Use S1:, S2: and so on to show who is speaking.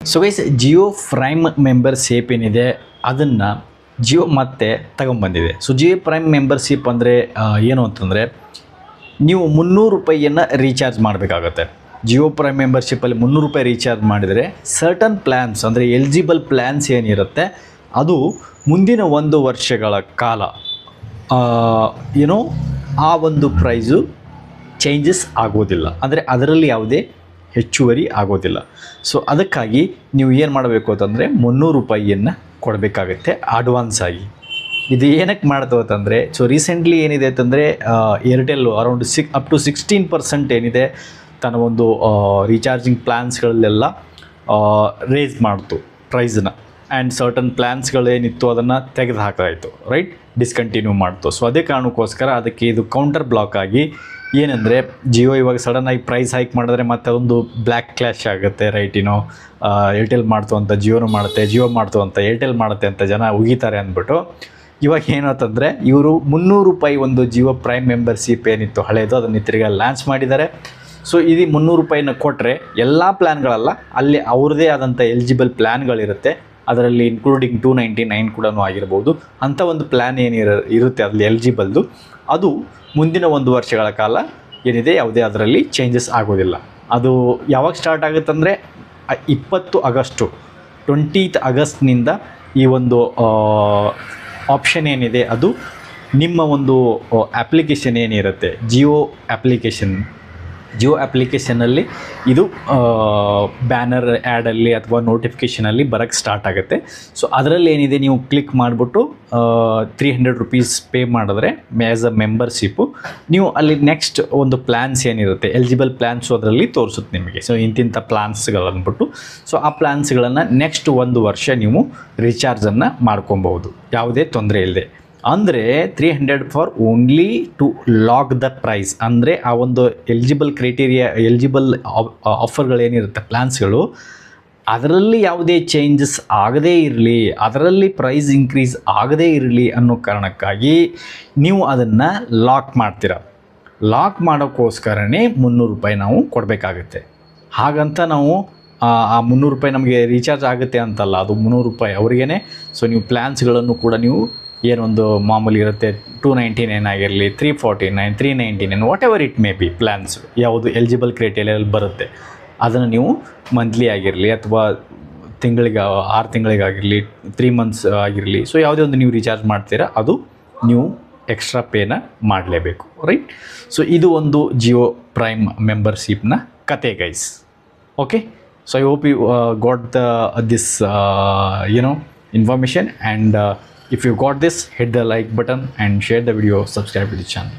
S1: So guys, Jio prime membership ಏನಿದೆ ಅದನ್ನು ಜಿಯೋ ಮತ್ತೆ ತಗೊಂಬಂದಿದೆ. ಸೊ ಜಿಯೋ ಪ್ರೈಮ್ ಮೆಂಬರ್ಶಿಪ್ ಅಂದರೆ ಏನು ಅಂತಂದರೆ, ನೀವು 300 ರೂಪಾಯಿಯನ್ನು ರೀಚಾರ್ಜ್ ಮಾಡಬೇಕಾಗತ್ತೆ. ಜಿಯೋ ಪ್ರೈಮ್ ಮೆಂಬರ್ಶಿಪ್ಪಲ್ಲಿ 300 ರೂಪಾಯಿ ರೀಚಾರ್ಜ್ ಮಾಡಿದರೆ ಸರ್ಟನ್ ಪ್ಲ್ಯಾನ್ಸ್ ಅಂದರೆ ಎಲಿಜಿಬಲ್ ಪ್ಲ್ಯಾನ್ಸ್ ಏನಿರುತ್ತೆ ಅದು ಮುಂದಿನ 1 ವರ್ಷಗಳ ಕಾಲ ಆ ಒಂದು ಪ್ರೈಸು ಚೇಂಜಸ್ ಆಗೋದಿಲ್ಲ, ಅಂದರೆ ಅದರಲ್ಲಿ ಯಾವುದೇ ಹೆಚ್ಚುವರಿ ಆಗೋದಿಲ್ಲ. ಸೊ ಅದಕ್ಕಾಗಿ ನೀವು ಏನು ಮಾಡಬೇಕು ಅಂತಂದರೆ 300 ರೂಪಾಯಿಯನ್ನು ಕೊಡಬೇಕಾಗತ್ತೆ ಅಡ್ವಾನ್ಸ್ ಆಗಿ. ಇದು ಏನಕ್ಕೆ ಮಾಡ್ತವೆ ಅಂತಂದರೆ, ಸೊ ರೀಸೆಂಟ್ಲಿ ಏನಿದೆ ಅಂತಂದರೆ ಏರ್ಟೆಲ್ಲು ಅರೌಂಡ್ ಅಪ್ ಟು 16% ಏನಿದೆ ತನ್ನ ಒಂದು ರೀಚಾರ್ಜಿಂಗ್ ಪ್ಲ್ಯಾನ್ಸ್ಗಳಲ್ಲೆಲ್ಲ ರೇಸ್ ಮಾಡ್ತು ಪ್ರೈಸನ್ನ. ಆ್ಯಂಡ್ ಸರ್ಟನ್ ಪ್ಲ್ಯಾನ್ಸ್ಗಳೇನಿತ್ತು ಅದನ್ನು ತೆಗೆದು ಹಾಕಾಯಿತು, ರೈಟ್, ಡಿಸ್ಕಂಟಿನ್ಯೂ ಮಾಡ್ತು. ಸೊ ಅದೇ ಕಾರಣಕ್ಕೋಸ್ಕರ ಅದಕ್ಕೆ ಇದು ಕೌಂಟರ್ ಬ್ಲಾಕ್ ಆಗಿ ಏನಂದರೆ, ಜಿಯೋ ಇವಾಗ ಸಡನ್ನಾಗಿ ಪ್ರೈಸ್ ಹೈಕ್ ಮಾಡಿದ್ರೆ ಮತ್ತೆ ಅದೊಂದು ಬ್ಲ್ಯಾಕ್ ಕ್ಲಾಶ್ ಆಗುತ್ತೆ, ರೈಟ್. ಏರ್ಟೆಲ್ ಮಾಡ್ತು ಅಂತ ಜಿಯೋನು ಮಾಡುತ್ತೆ, ಜಿಯೋ ಮಾಡ್ತು ಅಂತ ಏರ್ಟೆಲ್ ಮಾಡುತ್ತೆ ಅಂತ ಜನ ಉಗಿತಾರೆ ಅಂದ್ಬಿಟ್ಟು ಇವಾಗ ಏನು ಅಂತಂದರೆ, ಇವರು 300 ರೂಪಾಯಿ ಒಂದು ಜಿಯೋ ಪ್ರೈಮ್ ಮೆಂಬರ್ಶಿಪ್ ಏನಿತ್ತು ಹಳೆಯದು ಅದನ್ನು ತಿರ್ಗಿ ಲಾಂಚ್ ಮಾಡಿದ್ದಾರೆ. ಸೊ ಇದು 300 ರೂಪಾಯಿನ ಕೊಟ್ಟರೆ ಎಲ್ಲ ಪ್ಲ್ಯಾನ್ಗಳಲ್ಲ, ಅಲ್ಲಿ ಅವ್ರದ್ದೇ ಆದಂಥ ಎಲಿಜಿಬಲ್ ಪ್ಲ್ಯಾನ್ಗಳಿರುತ್ತೆ. ಅದರಲ್ಲಿ ಇನ್ಕ್ಲೂಡಿಂಗ್ 299 ಕೂಡ ಆಗಿರ್ಬೋದು. ಅಂಥ ಒಂದು ಪ್ಲ್ಯಾನ್ ಇರುತ್ತೆ ಅದರಲ್ಲಿ ಎಲಿಜಿಬಲ್ದು, ಅದು ಮುಂದಿನ 1 ವರ್ಷಗಳ ಕಾಲ ಏನಿದೆ ಯಾವುದೇ ಅದರಲ್ಲಿ ಚೇಂಜಸ್ ಆಗೋದಿಲ್ಲ. ಅದು ಯಾವಾಗ ಸ್ಟಾರ್ಟ್ ಆಗುತ್ತಂದರೆ 20 ಆಗಸ್ಟು 20th ಆಗಸ್ಟ್ನಿಂದ ಈ ಒಂದು ಆಪ್ಷನ್ ಏನಿದೆ ಅದು ನಿಮ್ಮ ಒಂದು ಅಪ್ಲಿಕೇಶನ್ ಏನಿರುತ್ತೆ ಜಿಯೋ ಅಪ್ಲಿಕೇಶನಲ್ಲಿ ಇದು ಬ್ಯಾನರ್ ಆ್ಯಡಲ್ಲಿ ಅಥವಾ ನೋಟಿಫಿಕೇಷನಲ್ಲಿ ಬರೋಕ್ಕೆ ಸ್ಟಾರ್ಟ್ ಆಗುತ್ತೆ. ಸೊ ಅದರಲ್ಲಿ ಏನಿದೆ ನೀವು ಕ್ಲಿಕ್ ಮಾಡಿಬಿಟ್ಟು 300 ರೂಪೀಸ್ ಪೇ ಮಾಡಿದ್ರೆ ಆ್ಯಸ್ ಅ ಮೆಂಬರ್ಶಿಪ್ಪು ನೀವು ಅಲ್ಲಿ ನೆಕ್ಸ್ಟ್ ಒಂದು ಪ್ಲ್ಯಾನ್ಸ್ ಏನಿರುತ್ತೆ ಎಲಿಜಿಬಲ್ ಪ್ಲ್ಯಾನ್ಸು ಅದರಲ್ಲಿ ತೋರಿಸುತ್ತೆ ನಿಮಗೆ. ಸೊ ಇಂತಿಂಥ ಪ್ಲ್ಯಾನ್ಸ್ಗಳು ಅಂದ್ಬಿಟ್ಟು, ಸೊ ಆ ಪ್ಲ್ಯಾನ್ಸ್ಗಳನ್ನು ನೆಕ್ಸ್ಟ್ 1 ವರ್ಷ ನೀವು ರೀಚಾರ್ಜನ್ನು ಮಾಡ್ಕೊಬೋದು ಯಾವುದೇ ತೊಂದರೆ ಇಲ್ಲದೆ. ಅಂದರೆ 300 for only to lock the price, ಅಂದರೆ ಆ ಒಂದು ಎಲಿಜಿಬಲ್ ಆಫರ್ಗಳೇನಿರುತ್ತೆ ಪ್ಲ್ಯಾನ್ಸ್ಗಳು ಅದರಲ್ಲಿ ಯಾವುದೇ ಚೇಂಜಸ್ ಆಗದೇ ಇರಲಿ, ಅದರಲ್ಲಿ ಪ್ರೈಸ್ ಇನ್ಕ್ರೀಸ್ ಆಗದೇ ಇರಲಿ ಅನ್ನೋ ಕಾರಣಕ್ಕಾಗಿ ನೀವು ಅದನ್ನು ಲಾಕ್ ಮಾಡ್ತೀರ. ಲಾಕ್ ಮಾಡೋಕ್ಕೋಸ್ಕರನೇ 300 ರೂಪಾಯಿ ನಾವು ಕೊಡಬೇಕಾಗುತ್ತೆ. ಹಾಗಂತ ನಾವು ಆ 300 ರೂಪಾಯಿ ನಮಗೆ ರೀಚಾರ್ಜ್ ಆಗುತ್ತೆ ಅಂತಲ್ಲ, ಅದು 300 ರೂಪಾಯಿ ಅವ್ರಿಗೇ. ಸೊ ನೀವು ಪ್ಲ್ಯಾನ್ಸ್ಗಳನ್ನು ಕೂಡ ನೀವು ಏನೊಂದು ಮಾಮೂಲಿ ಇರುತ್ತೆ 299 ಆಗಿರಲಿ, 349, 399 what ever it may be plans ಯಾವುದು ಎಲಿಜಿಬಲ್ ಕ್ರೈಟೀರಿಯಲ್ಲಿ ಬರುತ್ತೆ ಅದನ್ನು ನೀವು ಮಂತ್ಲಿ ಆಗಿರಲಿ ಅಥವಾ ತಿಂಗಳಿಗೆ 6 ತಿಂಗಳಿಗಾಗಿರಲಿ 3 ಮಂತ್ಸ್ ಆಗಿರಲಿ, ಸೊ ಯಾವುದೇ ಒಂದು ನೀವು ರೀಚಾರ್ಜ್ ಮಾಡ್ತೀರಾ ಅದು ನೀವು ಎಕ್ಸ್ಟ್ರಾ ಪೇನ ಮಾಡಲೇಬೇಕು, ರೈಟ್. ಸೊ ಇದು ಒಂದು ಜಿಯೋ ಪ್ರೈಮ್ ಮೆಂಬರ್ಶಿಪ್ನ ಕತೆ guys. Okay, so I hope you got this information, and if you got this, hit the like button and share the video, subscribe to the channel.